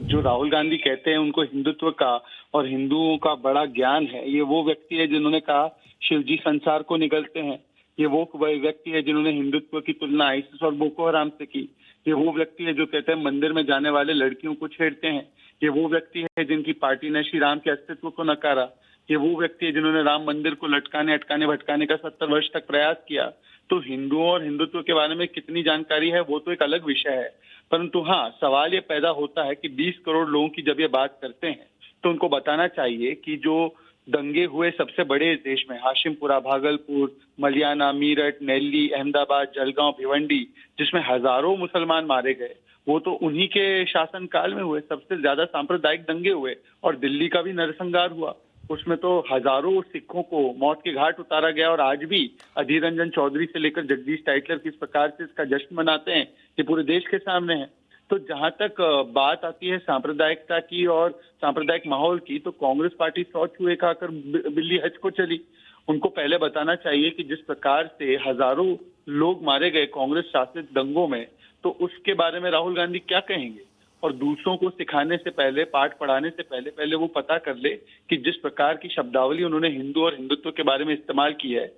जो राहुल गांधी कहते हैं उनको हिंदुत्व का और हिंदुओं का बड़ा ज्ञान है। ये वो व्यक्ति है जिन्होंने कहा शिवजी संसार को निगलते हैं। ये वो व्यक्ति है जिन्होंने हिंदुत्व की तुलना आईसिस और बोको हराम से की। ये वो व्यक्ति है जो कहते हैं मंदिर में जाने वाले लड़कियों को छेड़ते हैं। ये वो व्यक्ति है जिनकी पार्टी ने श्री राम के अस्तित्व को नकारा। ये वो व्यक्ति है जिन्होंने राम मंदिर को लटकाने, अटकाने, भटकाने का 70 वर्ष तक प्रयास किया। तो हिंदुओं और हिंदुत्व के बारे में कितनी जानकारी है वो तो एक अलग विषय है, परंतु हाँ, सवाल ये पैदा होता है कि 20 करोड़ लोगों की जब ये बात करते हैं तो उनको बताना चाहिए कि जो दंगे हुए सबसे बड़े देश में, हाशिमपुरा, भागलपुर, मलियाना, मीरठ, नेल्ली, अहमदाबाद, जलगांव, भिवंडी, जिसमें हजारों मुसलमान मारे गए, वो तो उन्हीं के शासनकाल में हुए। सबसे ज्यादा सांप्रदायिक दंगे हुए, और दिल्ली का भी नरसंहार हुआ, उसमें तो हजारों सिखों को मौत के घाट उतारा गया। और आज भी अधीर रंजन चौधरी से लेकर जगदीश टाइटलर किस प्रकार से इसका जश्न मनाते हैं, ये पूरे देश के सामने है। तो जहां तक बात आती है सांप्रदायिकता की और सांप्रदायिक माहौल की, तो कांग्रेस पार्टी 100 चूहे खाकर बिल्ली हज को चली। उनको पहले बताना चाहिए कि जिस प्रकार से हजारों लोग मारे गए कांग्रेस शासित दंगों में, तो उसके बारे में राहुल गांधी क्या कहेंगे। और दूसरों को सिखाने से पहले, पाठ पढ़ाने से पहले वो पता कर ले कि जिस प्रकार की शब्दावली उन्होंने हिंदू और हिंदुत्व के बारे में इस्तेमाल की है,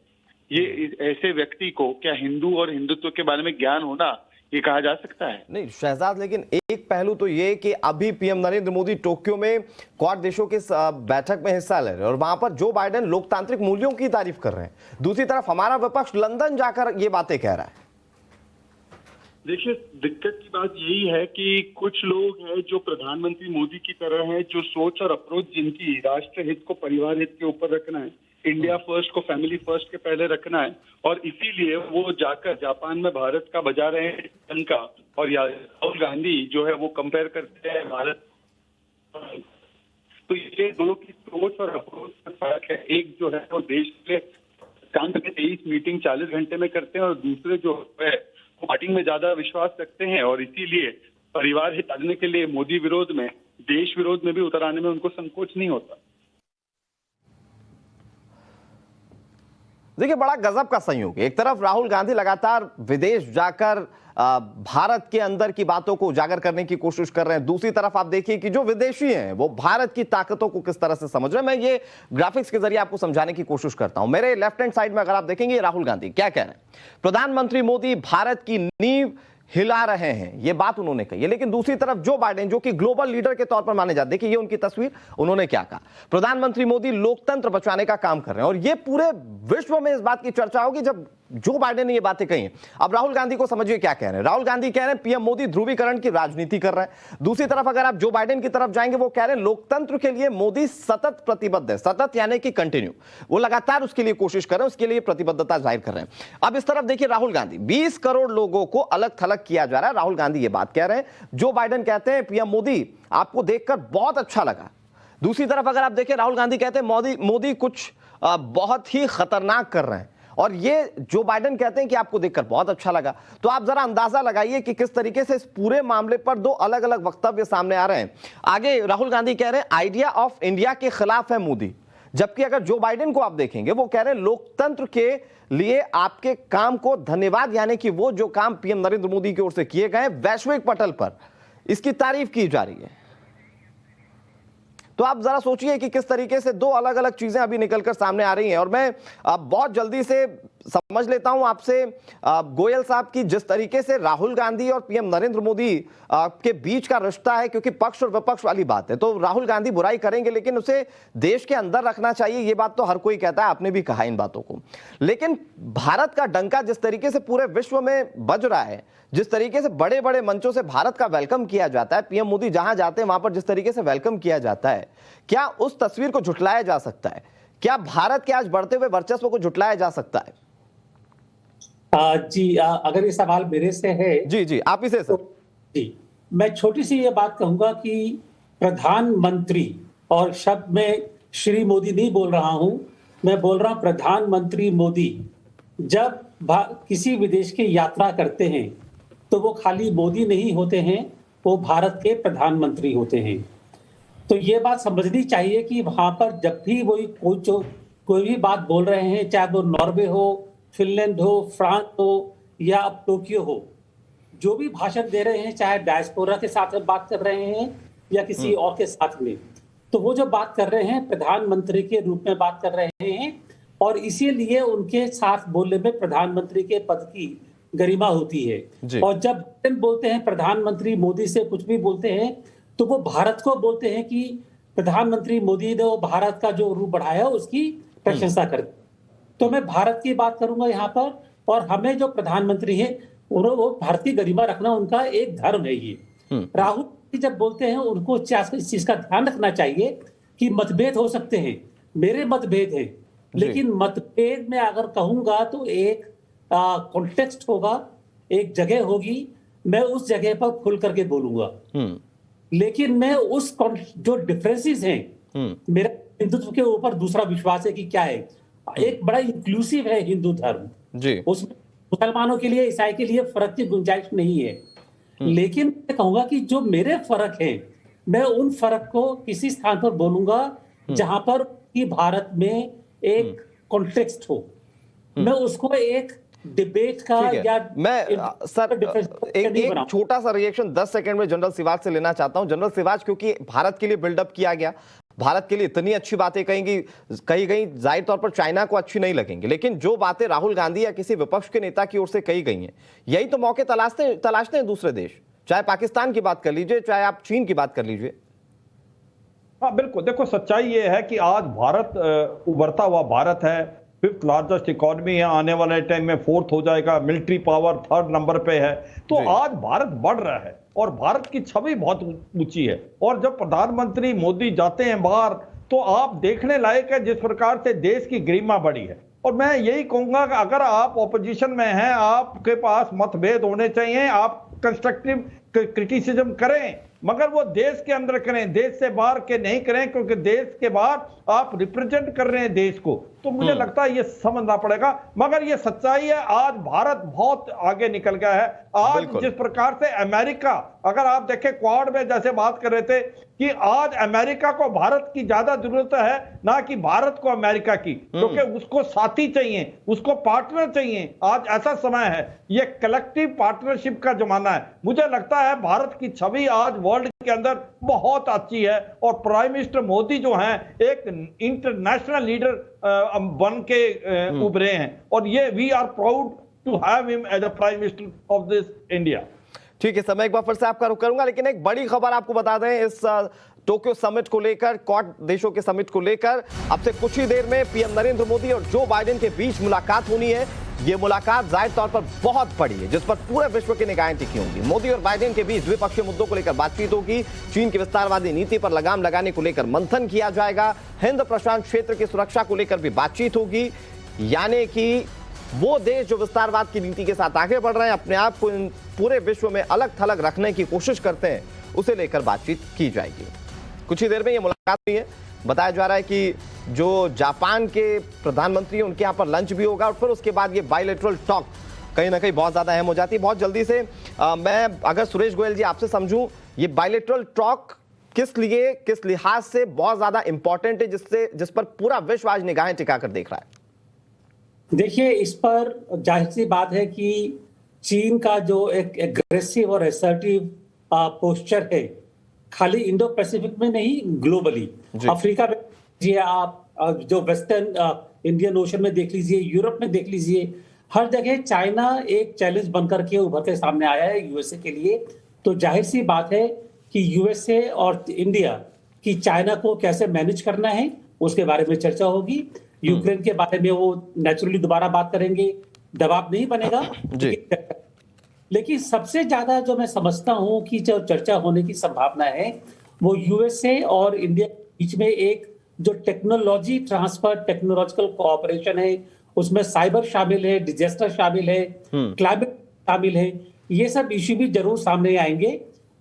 ये ऐसे व्यक्ति को क्या हिंदू और हिंदुत्व के बारे में ज्ञान होना ये कहा जा सकता है? नहीं शहजाद, लेकिन एक पहलू तो ये कि अभी पीएम नरेंद्र मोदी टोक्यो में क्वाड देशों के बैठक में हिस्सा ले रहे हैं, और वहां पर जो बाइडेन लोकतांत्रिक मूल्यों की तारीफ कर रहे हैं। दूसरी तरफ हमारा विपक्ष लंदन जाकर ये बातें कह रहा है। देखिए, दिक्कत की बात यही है कि कुछ लोग हैं जो प्रधानमंत्री मोदी की तरह हैं, जो सोच और अप्रोच जिनकी राष्ट्र हित को परिवार हित के ऊपर रखना है, इंडिया फर्स्ट को फैमिली फर्स्ट के पहले रखना है, और इसीलिए वो जाकर जापान में भारत का बजा रहे हैं डंका। और राहुल गांधी जो है वो कंपेयर करते हैं भारत तो ये दोनों की सोच और अप्रोच में फर्क है। एक जो है वो देश के काम करके 23 मीटिंग 40 घंटे में करते हैं, और दूसरे जो है वो पार्टी में ज्यादा विश्वास रखते हैं, और इसीलिए परिवार हित साधने के लिए मोदी विरोध में, देश विरोध में भी उतर आने में उनको संकोच नहीं होता। देखिए, बड़ा गजब का संयोग है। एक तरफ राहुल गांधी लगातार विदेश जाकर भारत के अंदर की बातों को उजागर करने की कोशिश कर रहे हैं, दूसरी तरफ आप देखिए कि जो विदेशी हैं वो भारत की ताकतों को किस तरह से समझ रहे हैं। मैं ये ग्राफिक्स के जरिए आपको समझाने की कोशिश करता हूं। मेरे लेफ्ट हैंड साइड में अगर आप देखेंगे, राहुल गांधी क्या कह रहे हैं, प्रधानमंत्री मोदी भारत की नींव हिला रहे हैं, ये बात उन्होंने कही है। लेकिन दूसरी तरफ जो बाइडेन, जो कि ग्लोबल लीडर के तौर पर माने जाते, देखिए ये उनकी तस्वीर, उन्होंने क्या कहा, प्रधानमंत्री मोदी लोकतंत्र बचाने का काम कर रहे हैं। और ये पूरे विश्व में इस बात की चर्चा होगी जब जो बाइडेन ने ये बातें कही हैं। अब राहुल गांधी को समझिए क्या कह रहे हैं। राहुल गांधी कह रहे हैं पीएम मोदी ध्रुवीकरण की राजनीति कर रहे हैं। दूसरी तरफ अगर आप जो बाइडेन की तरफ जाएंगे, वो कह रहे हैं लोकतंत्र के लिए मोदी सतत प्रतिबद्ध है। सतत यानी कि कंटिन्यू, वो लगातार उसके लिए कोशिश कर रहे हैं, उसके लिए प्रतिबद्धता जाहिर कर रहे हैं। अब इस तरफ देखिए राहुल गांधी, 20 करोड़ लोगों को अलग थलग किया जा रहा है। राहुल गांधी ये बात कह रहे हैं। जो बाइडेन कहते हैं पीएम मोदी आपको देखकर बहुत अच्छा लगा। दूसरी तरफ अगर आप देखें, राहुल गांधी कहते हैं मोदी कुछ बहुत ही खतरनाक कर रहे हैं, और ये जो बाइडेन कहते हैं कि आपको देखकर बहुत अच्छा लगा। तो आप जरा अंदाजा लगाइए कि किस तरीके से इस पूरे मामले पर दो अलग अलग वक्तव्य सामने आ रहे हैं। आगे राहुल गांधी कह रहे हैं आइडिया ऑफ इंडिया के खिलाफ है मोदी, जबकि अगर जो बाइडेन को आप देखेंगे वो कह रहे हैं लोकतंत्र के लिए आपके काम को धन्यवाद, यानी कि वो जो काम पीएम नरेंद्र मोदी की ओर से किए गए वैश्विक पटल पर, इसकी तारीफ की जा रही है। तो आप जरा सोचिए कि किस तरीके से दो अलग अलग चीजें अभी निकलकर सामने आ रही हैं। और मैं बहुत जल्दी से समझ लेता हूं आपसे गोयल साहब की, जिस तरीके से राहुल गांधी और पीएम नरेंद्र मोदी के बीच का रिश्ता है, क्योंकि पक्ष और विपक्ष वाली बात है, तो राहुल गांधी बुराई करेंगे लेकिन उसे देश के अंदर रखना चाहिए, ये बात तो हर कोई कहता है, आपने भी कहा इन बातों को। लेकिन भारत का डंका जिस तरीके से पूरे विश्व में बज रहा है, जिस तरीके से बड़े बड़े मंचों से भारत का वेलकम किया जाता है, पीएम मोदी जहां जाते हैं वहां पर जिस तरीके से वेलकम किया जाता है, क्या उस तस्वीर को झुटलाया जा सकता है? क्या भारत के आज बढ़ते हुए वर्चस्व को झुटलाया जा सकता है? जी, अगर ये सवाल मेरे से है, जी आप इसे सर। जी, मैं छोटी सी ये बात कहूंगा कि प्रधानमंत्री, और शब्द में श्री मोदी नहीं बोल रहा हूं, मैं बोल रहा हूं प्रधानमंत्री मोदी जब किसी विदेश की यात्रा करते हैं तो वो खाली मोदी नहीं होते हैं, वो भारत के प्रधानमंत्री होते हैं। तो ये बात समझनी चाहिए कि वहां पर जब भी कोई भी बात बोल रहे हैं, चाहे वो नॉर्वे हो, फिनलैंड हो, फ्रांस हो या टोक्यो हो, जो भी भाषण दे रहे हैं, चाहे डायस्पोरा के साथ में बात कर रहे हैं या किसी और के साथ में, तो वो जो बात कर रहे हैं प्रधानमंत्री के रूप में बात कर रहे हैं, और इसीलिए उनके साथ बोलने में प्रधानमंत्री के पद की गरिमा होती है। और जब बोलते हैं प्रधानमंत्री मोदी से कुछ भी बोलते हैं, तो वो भारत को बोलते हैं कि प्रधानमंत्री मोदी ने वो भारत का जो रूप बढ़ाया उसकी प्रशंसा करते। तो मैं भारत की बात करूंगा यहाँ पर, और हमें जो प्रधानमंत्री है वो भारत की गरिमा रखना उनका एक धर्म है। ये राहुल जब बोलते हैं उनको इस चीज का ध्यान रखना चाहिए कि मतभेद हो सकते हैं, मेरे मतभेद है, लेकिन मतभेद में अगर कहूंगा तो एक कॉन्टेक्स्ट होगा, एक जगह होगी, मैं उस जगह पर खुल करके बोलूंगा। लेकिन मैं उस जो डिफरेंसेस हैं, मेरा हिंदुत्व के ऊपर दूसरा विश्वास है कि क्या है, एक बड़ा इंक्लूसिव है हिंदू धर्म जी, उसमें मुसलमानों के लिए, ईसाई के लिए फर्क की गुंजाइश नहीं है। लेकिन मैं कहूंगा कि जो मेरे फर्क है, मैं उन फर्क को किसी स्थान पर बोलूंगा जहां पर कि भारत में एक कॉन्टेक्स्ट हो, मैं उसको एक डिबेट का या मैं सर एक छोटा सा रिएक्शन 10 सेकंड में जनरल सिवाज से लेना चाहता हूं। जनरल सिवाज, क्योंकि भारत के लिए बिल्डअप किया गया, भारत के लिए इतनी अच्छी बातें कही गई, जाहिर तौर पर चाइना को अच्छी नहीं लगेंगी, लेकिन जो बातें राहुल गांधी या किसी विपक्ष के नेता की ओर से कही गई हैं, यही तो मौके तलाशते हैं दूसरे देश, चाहे पाकिस्तान की बात कर लीजिए, चाहे आप चीन की बात कर लीजिए। हाँ बिल्कुल, देखो सच्चाई ये है कि आज भारत उभरता हुआ भारत है, 5th लार्जेस्ट इकोनॉमी है, आने वाले टाइम में 4th हो जाएगा, मिलिट्री पावर 3rd नंबर पे है। तो आज भारत बढ़ रहा है और भारत की छवि बहुत ऊंची है। और जब प्रधानमंत्री मोदी जाते हैं बाहर, तो आप देखने लायक है जिस प्रकार से देश की गरिमा बढ़ी है। और मैं यही कहूंगा कि अगर आप ऑपोजिशन में हैं, आपके पास मतभेद होने चाहिए, आप कंस्ट्रक्टिव क्रिटिसिज्म करें, मगर वो देश के अंदर करें, देश से बाहर के नहीं करें, क्योंकि देश के बाहर आप रिप्रेजेंट कर रहे हैं देश को। तो मुझे लगता है ये समझना पड़ेगा। मगर ये सच्चाई है, आज भारत बहुत आगे निकल गया है। आज जिस प्रकार से अमेरिका, अगर आप देखें क्वाड में जैसे बात कर रहे थे कि आज अमेरिका को भारत की ज्यादा जरूरत है ना कि भारत को अमेरिका की, क्योंकि उसको साथी चाहिए, उसको पार्टनर चाहिए। आज ऐसा समय है, ये कलेक्टिव पार्टनरशिप का जमाना है। मुझे लगता है भारत की छवि आज वर्ल्ड के अंदर बहुत अच्छी है और प्राइम मिनिस्टर मोदी जो हैं एक इंटरनेशनल लीडर बन के उभरे हैं और ये we are proud to have him as a prime minister of this India. ठीक है सर, मैं एक बार फिर से आपका रुख करूंगा, लेकिन एक बड़ी खबर आपको बता दें इस टोक्यो समिट को लेकर, क्वाड देशों के समिट को लेकर अब से कुछ ही देर में पीएम नरेंद्र मोदी और जो बाइडेन के बीच मुलाकात होनी है। ये मुलाकात जाहिर तौर पर बहुत बड़ी है, जिस पर पूरे विश्व की निगाहें टिकी होंगी। मोदी और बाइडेन के बीच द्विपक्षीय मुद्दों को लेकर बातचीत होगी। चीन की विस्तारवादी नीति पर लगाम लगाने को लेकर मंथन किया जाएगा। हिंद प्रशांत क्षेत्र की सुरक्षा को लेकर भी बातचीत होगी, यानी कि वो देश जो विस्तारवाद की नीति के साथ आगे बढ़ रहे हैं, अपने आप को पूरे विश्व में अलग थलग रखने की कोशिश करते हैं, उसे लेकर बातचीत की जाएगी। कुछ ही देर में ये मुलाकात हुई है। बताया जा रहा है कि जो जापान के प्रधानमंत्री हैं उनके यहाँ पर लंच भी होगा और फिर उसके बाद ये बायलैटरल टॉक कहीं ना कहीं बहुत ज्यादा अहम हो जाती है। बहुत जल्दी से मैं अगर सुरेश गोयल जी आपसे समझूं, ये बायलैटरल टॉक किस लिए, किस लिहाज से बहुत ज्यादा इंपॉर्टेंट है, जिस पर पूरा विश्व आज निगाहें टिकाकर देख रहा है? देखिए, इस पर जाहिर सी बात है कि चीन का जो एक एग्रेसिव और असर्टिव पोस्चर है, खाली इंडो पैसिफिक में नहीं, ग्लोबली, अफ्रीका में लीजिए आप, जो वेस्टर्न इंडियन ओशन में देख लीजिए, यूरोप में देख लीजिए, हर जगह चाइना एक चैलेंज बनकर के उभर के सामने आया है यूएसए के लिए। तो जाहिर सी बात है कि यूएसए और इंडिया की चाइना को कैसे मैनेज करना है उसके बारे में चर्चा होगी। यूक्रेन के बारे में वो नेचुरली दोबारा बात करेंगे, दबाव नहीं बनेगा। लेकिन सबसे ज्यादा जो मैं समझता हूं कि जो चर्चा होने की संभावना है वो यूएसए और इंडिया के बीच में एक जो टेक्नोलॉजी ट्रांसफर, टेक्नोलॉजिकल कोऑपरेशन है, उसमें साइबर शामिल है, डिजास्टर शामिल है, क्लाइमेट शामिल है। ये सब इश्यू भी जरूर सामने आएंगे,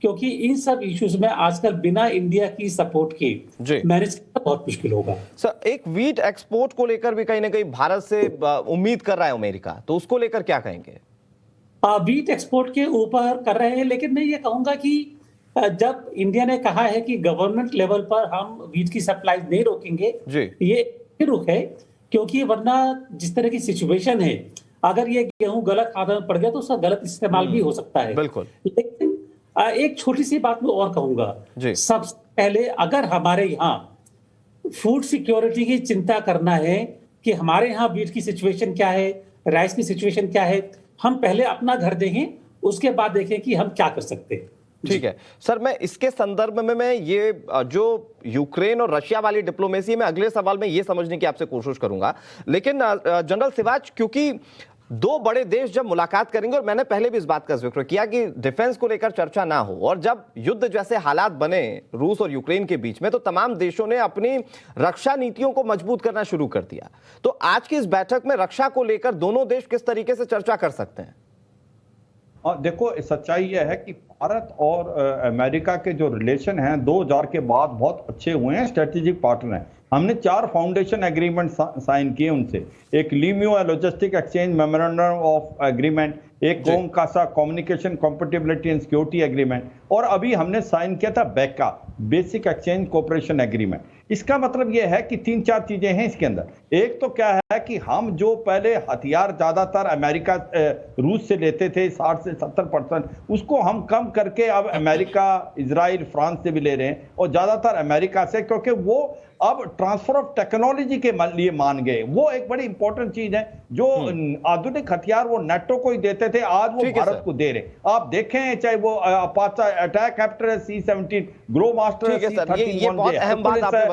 क्योंकि इन सब इश्यूज में आजकल बिना इंडिया की सपोर्ट के मैनेज करना बहुत मुश्किल होगा। सर, एक वीट एक्सपोर्ट को लेकर भी कहीं ना कहीं भारत से उम्मीद कर रहा है अमेरिका, तो उसको लेकर क्या कहेंगे? वीट एक्सपोर्ट के ऊपर कर रहे हैं, लेकिन मैं ये कहूंगा कि जब इंडिया ने कहा है कि गवर्नमेंट लेवल पर हम वीट की सप्लाई नहीं रोकेंगे, ये रुक है, क्योंकि वरना जिस तरह की सिचुएशन है, अगर ये गेहूं गलत खादों में पड़ गया तो उसका गलत इस्तेमाल भी हो सकता है। बिल्कुल। लेकिन एक छोटी सी बात मैं और कहूंगा, सबसे पहले अगर हमारे यहाँ फूड सिक्योरिटी की चिंता करना है कि हमारे यहाँ वीट की सिचुएशन क्या है, राइस की सिचुएशन क्या है, हम पहले अपना घर देखें, उसके बाद देखें कि हम क्या कर सकते हैं। ठीक है सर, मैं इसके संदर्भ में मैं ये जो यूक्रेन और रशिया वाली डिप्लोमेसी में अगले सवाल में ये समझने की आपसे कोशिश करूंगा, लेकिन जनरल सिवाच, क्योंकि दो बड़े देश जब मुलाकात करेंगे, और मैंने पहले भी इस बात का जिक्र किया कि डिफेंस को लेकर चर्चा ना हो, और जब युद्ध जैसे हालात बने रूस और यूक्रेन के बीच में, तो तमाम देशों ने अपनी रक्षा नीतियों को मजबूत करना शुरू कर दिया। तो आज की इस बैठक में रक्षा को लेकर दोनों देश किस तरीके से चर्चा कर सकते हैं? देखो, सच्चाई यह है कि भारत और अमेरिका के जो रिलेशन हैं 2000 के बाद बहुत अच्छे हुए हैं, स्ट्रेटेजिक पार्टनर हैं। हमने 4 फाउंडेशन एग्रीमेंट साइन किए उनसे, एक LEMOA logistic exchange memorandum of agreement, एक COMCASA communication compatibility and security agreement, और अभी हमने साइन किया था बेका, बेसिक एक्सचेंज कोऑपरेशन एग्रीमेंट। इसका मतलब यह है कि 3-4 चीजें हैं इसके अंदर। एक तो क्या है कि हम जो पहले हथियार ज्यादातर अमेरिका रूस से लेते थे 60 से 70%, उसको हम कम करके अब अमेरिका, इजराइल, फ्रांस से भी ले रहे हैं, और ज्यादातर अमेरिका से, क्योंकि वो अब ट्रांसफर ऑफ टेक्नोलॉजी के लिए मान गए। वो एक बड़ी इंपॉर्टेंट चीज है। जो आधुनिक हथियार वो नेटो को ही देते थे, आज वो भारत को दे रहे। आप देखें, चाहे वो अपाचा अटैक कैप्टर है, C-17 ग्रो मास्टर है, C-31 ये बहुत अहम बात आपने